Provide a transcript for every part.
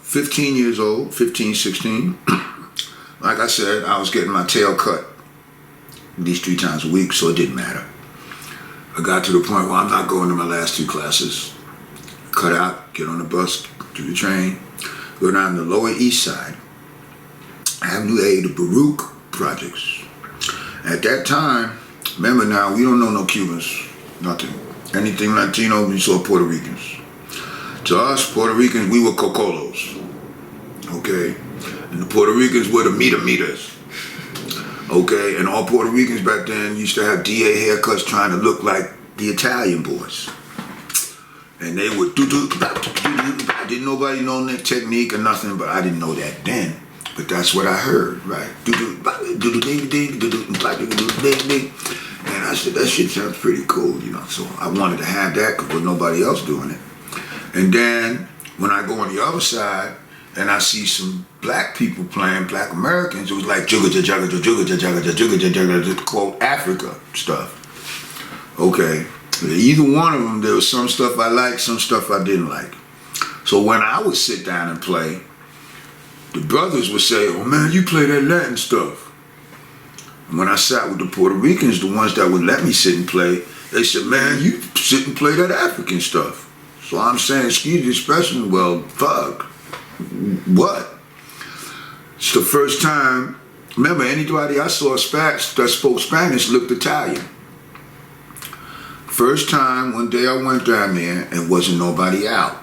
15 years old, 15, 16. Like I said, I was getting my tail cut at least 3 times a week, so it didn't matter. I got to the point where I'm not going to my last 2 classes. Cut out, get on the bus, do the train, go down the Lower East Side, Avenue A, the Baruch Projects. At that time, remember now, we don't know no Cubans, nothing. Anything Latino, we saw Puerto Ricans. To us, Puerto Ricans, we were cocolos, okay? And the Puerto Ricans were the meters, okay? And all Puerto Ricans back then used to have DA haircuts trying to look like the Italian boys. And they would didn't nobody know that technique or nothing, but I didn't know that then. But that's what I heard, right? And I said, that shit sounds pretty cool, you know. So I wanted to have that because there was nobody else doing it. And then when I go on the other side and I see some black people playing, black Americans, it was like quote Africa stuff. Okay. Either one of them, there was some stuff I liked, some stuff I didn't like. So when I would sit down and play, the brothers would say, oh man, you play that Latin stuff. And when I sat with the Puerto Ricans, the ones that would let me sit and play, they said, man, you sit and play that African stuff. So I'm saying, excuse the expression, well, fuck, what? It's the first time, remember, anybody I saw that spoke Spanish looked Italian. First time, one day I went down there and wasn't nobody out.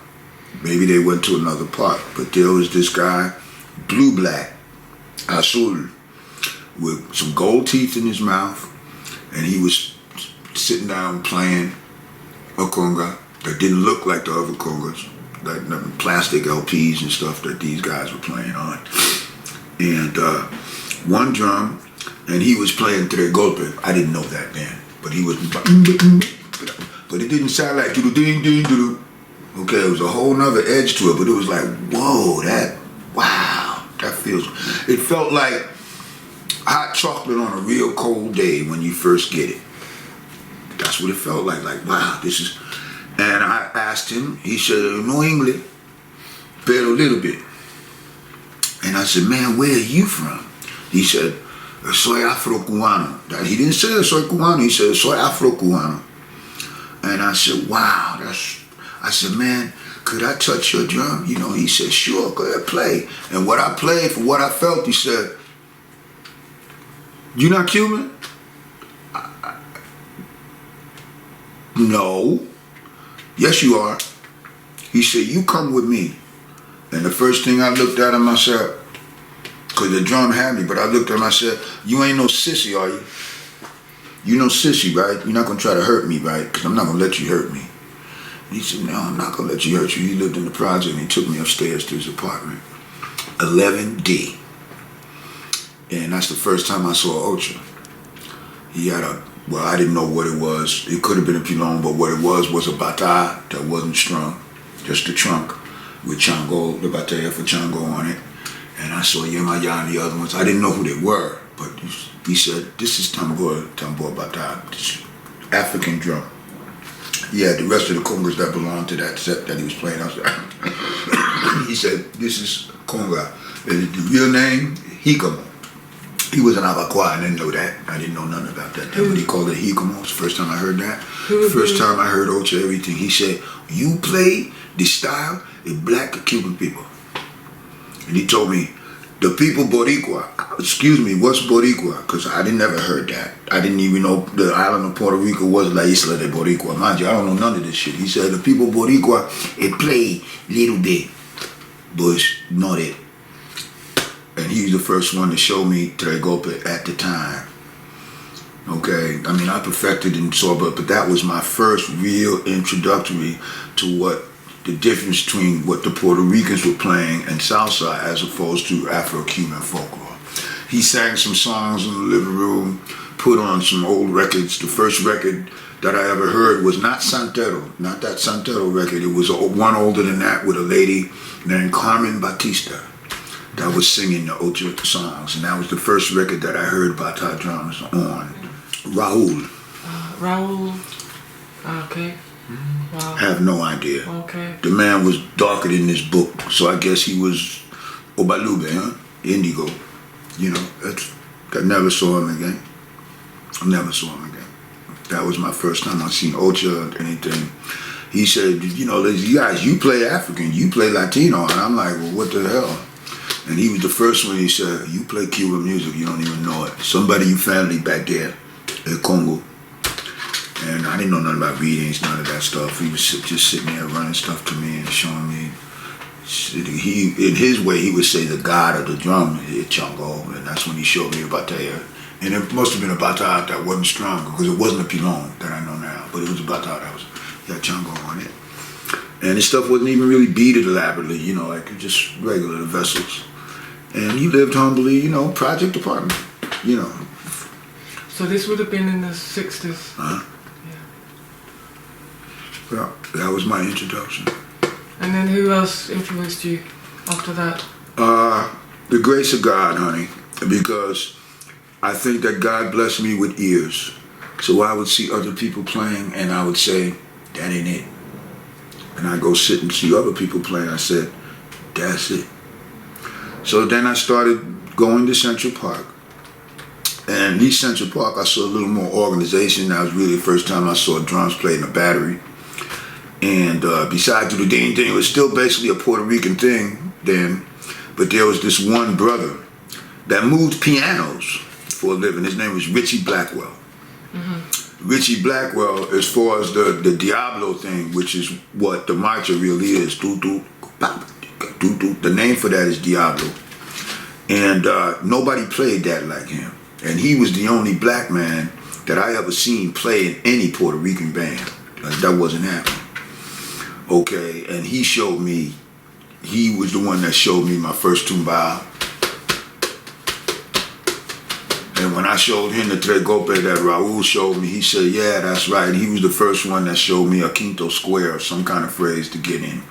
Maybe they went to another part, but there was this guy, blue-black, azul, with some gold teeth in his mouth, and he was sitting down playing a conga that didn't look like the other congas, like the plastic LPs and stuff that these guys were playing on. And one drum, and he was playing tres golpe. I didn't know that then, but he was, but it didn't sound like do-do-ding-ding-do-do. Okay, it was a whole nother edge to it, but it was like, whoa, wow, that feels, it felt like hot chocolate on a real cold day when you first get it. That's what it felt like wow, this is, and I asked him, he said, no English, but a little bit. And I said, man, where are you from? He said, soy Afro-Cubano. He didn't say soy Cubano, he said, soy Afro-Cubano. And I said, wow, I said, man, could I touch your drum? You know, he said, sure, go ahead, play. And what I played, for what I felt, he said, you not Cuban? No. Yes, you are. He said, you come with me. And the first thing I looked at him, I said, because the drum had me, but I looked at him, I said, you ain't no sissy, are you? You no sissy, right? You're not going to try to hurt me, right? Because I'm not going to let you hurt me. He said, no, I'm not going to let you hurt you. He lived in the project and he took me upstairs to his apartment. 11D. And that's the first time I saw Ocha. He had well, I didn't know what it was. It could have been a pilon, but what it was a bata that wasn't strung. Just a trunk with chango, the bataya for chango on it. And I saw Yemaya and the other ones. I didn't know who they were, but he said, this is tambor bata, this African drum. He had the rest of the congas that belonged to that set that he was playing. He said, this is conga. And the real name, Hikamo. He was an Avaqua, I didn't know that. I didn't know nothing about that. But he called it Hikamo. It's the first time I heard that. First time I heard Ocha, everything. He said, you play the style of black Cuban people. And he told me, the people Boricua, excuse me, what's Boricua? Because I didn't never heard that. I didn't even know the island of Puerto Rico was La Isla de Boricua. Mind you, I don't know none of this shit. He said, the people Boricua, it play little bit, but not it. And he was the first one to show me tres golpe at the time. Okay, I mean, I perfected and saw, but that was my first real introductory to what the difference between what the Puerto Ricans were playing and salsa as opposed to Afro-Cuban folklore. He sang some songs in the living room, put on some old records. The first record that I ever heard was not Santero, not that Santero record. It was one older than that with a lady named Carmen Batista that was singing the Ocha songs. And that was the first record that I heard Bata drums on. Raul. Raul, okay. Wow. Have no idea. Okay. The man was darker than this book, so I guess he was Obalube, huh? Indigo. You know, I never saw him again. I never saw him again. That was my first time I seen Ocha or anything. He said, you know, you guys, you play African, you play Latino. And I'm like, well, what the hell? And he was the first one. He said, you play Cuban music, you don't even know it. Somebody in your family back there in Congo. And I didn't know nothing about readings, none of that stuff. He was just sitting there running stuff to me and showing me. He, in his way, he would say the god of the drum, Chango, and that's when he showed me about that. And it must have been about that wasn't strong, because it wasn't a pilon that I know now, but it was about that was, yeah, Chango on it. And his stuff wasn't even really beaded elaborately, you know, like just regular vessels. And he lived humbly, you know, project apartment, you know. So this would have been in the 60s? Uh-huh. Well, that was my introduction. And then who else influenced you after that? The grace of God, honey, because I think that God blessed me with ears. So I would see other people playing and I would say, that ain't it. And I go sit and see other people playing. I said, that's it. So then I started going to Central Park. And in East Central Park, I saw a little more organization. That was really the first time I saw drums played in a battery. And besides the ding ding, it was still basically a Puerto Rican thing then. But there was this one brother that moved pianos for a living. His name was Richie Blackwell. Mm-hmm. Richie Blackwell, as far as the Diablo thing, which is what the marcha really is. The name for that is Diablo. And nobody played that like him. And he was the only black man that I ever seen play in any Puerto Rican band. Like, that wasn't happening. Okay, and he was the one that showed me my first tumbao. And when I showed him the tres golpe that Raul showed me, he said, yeah, that's right. And he was the first one that showed me a quinto square, some kind of phrase to get in.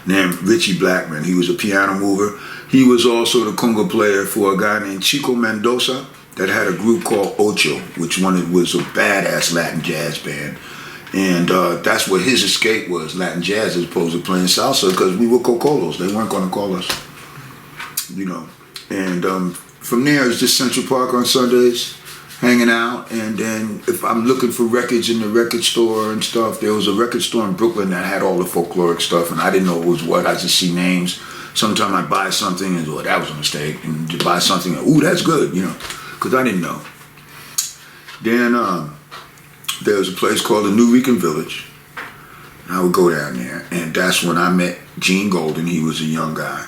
Named Richie Blackman. He was a piano mover. He was also the conga player for a guy named Chico Mendoza that had a group called Ocho, which was a badass Latin jazz band. And that's what his escape was, Latin jazz, as opposed to playing salsa, because we were cocolos. They weren't going to call us, you know. And from there, it's just Central Park on Sundays, hanging out. And then if I'm looking for records in the record store and stuff, there was a record store in Brooklyn that had all the folkloric stuff, and I didn't know it was what. I just see names. Sometimes I'd buy something and, well, that was a mistake. And to buy something, ooh, that's good, you know, because I didn't know. Then there was a place called the New Rican Village. I would go down there, and that's when I met Gene Golden. He was a young guy,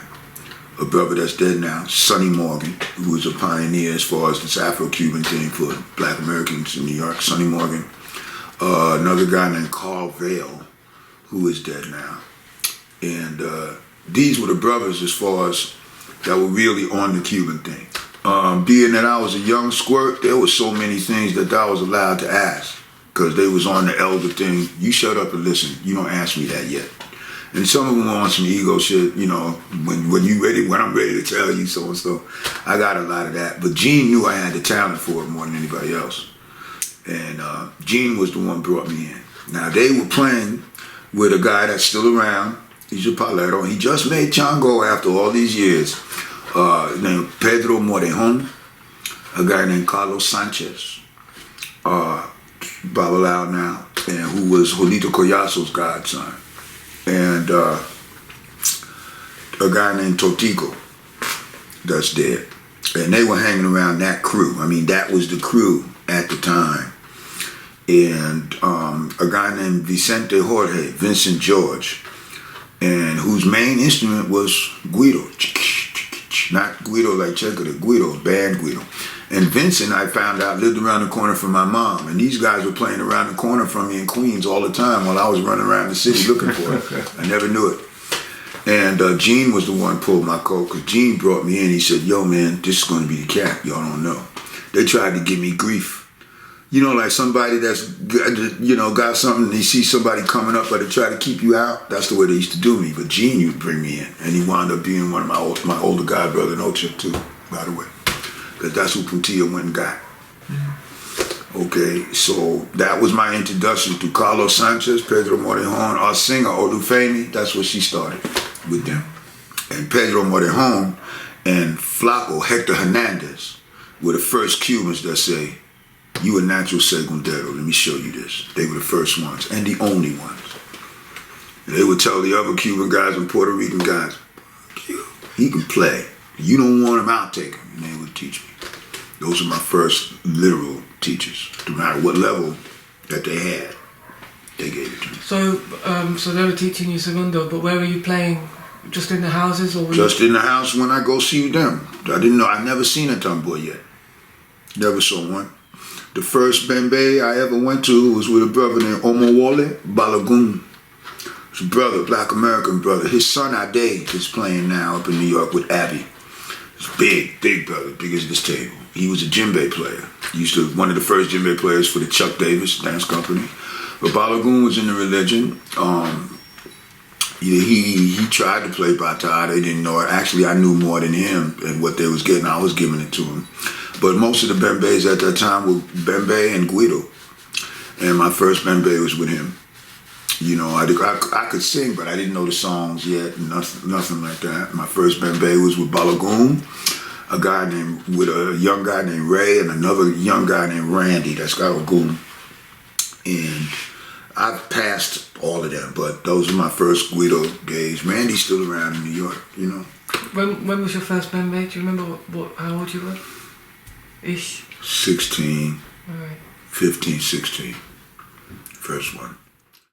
a brother that's dead now, Sonny Morgan, who was a pioneer as far as this Afro-Cuban thing for black Americans in New York, Sonny Morgan. Another guy named Carl Vale, who is dead now. And these were the brothers as far as that were really on the Cuban thing. Being that I was a young squirt, there were so many things that I was allowed to ask. Because they was on the elder thing. You shut up and listen. You don't ask me that yet. And some of them were on some ego shit, you know, when I'm ready to tell you so and so. I got a lot of that. But Gene knew I had the talent for it more than anybody else. And Gene was the one who brought me in. Now, they were playing with a guy that's still around. He's a palero. He just made Chango after all these years. Named Pedro Morejon. A guy named Carlos Sanchez. Babalao now, and who was Jolito Collazo's godson, and a guy named Totico that's dead. And they were hanging around that crew. I mean, that was the crew at the time. And a guy named Vincent George, and whose main instrument was Guido. Not Guido like Checker, Guido, band Guido. And Vincent, I found out, lived around the corner from my mom. And these guys were playing around the corner from me in Queens all the time while I was running around the city looking for it. I never knew it. And Gene was the one who pulled my coat, because Gene brought me in. He said, yo, man, this is going to be the cat. Y'all don't know. They tried to give me grief. You know, like somebody that's, you know, got something, and they see somebody coming up, but they try to keep you out. That's the way they used to do me. But Gene used to bring me in. And he wound up being one of my older god brother in Ocha, too, by the way. Because that's who Puntia went and got. Okay, so that was my introduction to Carlos Sanchez, Pedro Morejon, our singer Olufemi. That's what she started with them. And Pedro Morejon and Flaco, Hector Hernandez, were the first Cubans that say, "You a natural segundero, let me show you this." They were the first ones and the only ones. They would tell the other Cuban guys and Puerto Rican guys, "He can play. You don't want him, I'll take him." And they would teach me. Those are my first literal teachers. No matter what level that they had, they gave it to me. So they were teaching you segundo, but where were you playing? Just in the houses, or were Just in the house when I go see them. I didn't know. I never seen a tambor yet. Never saw one. The first bembe I ever went to was with a brother named Omowole Balagoon. His brother, Black American brother. His son Ade is playing now up in New York with Abby. He's big brother, big as this table. He was a djembe player. He used to one of the first djembe players for the Chuck Davis dance company. But Balagoon was in the religion. He tried to play bata. They didn't know it. Actually, I knew more than him, and what they was getting, I was giving it to him. But most of the bembes at that time were Bembe and Guido, and my first bembe was with him. You know, I could sing, but I didn't know the songs yet. Nothing like that. My first bembe was with Balagoon, with a young guy named Ray, and another young guy named Randy. That's Balagoon, and I've passed all of them, but those are my first Guido days. Randy's still around in New York, you know. When was your first bembe? Do you remember how old you were? Ish. 16. All right. 15, 16. First one.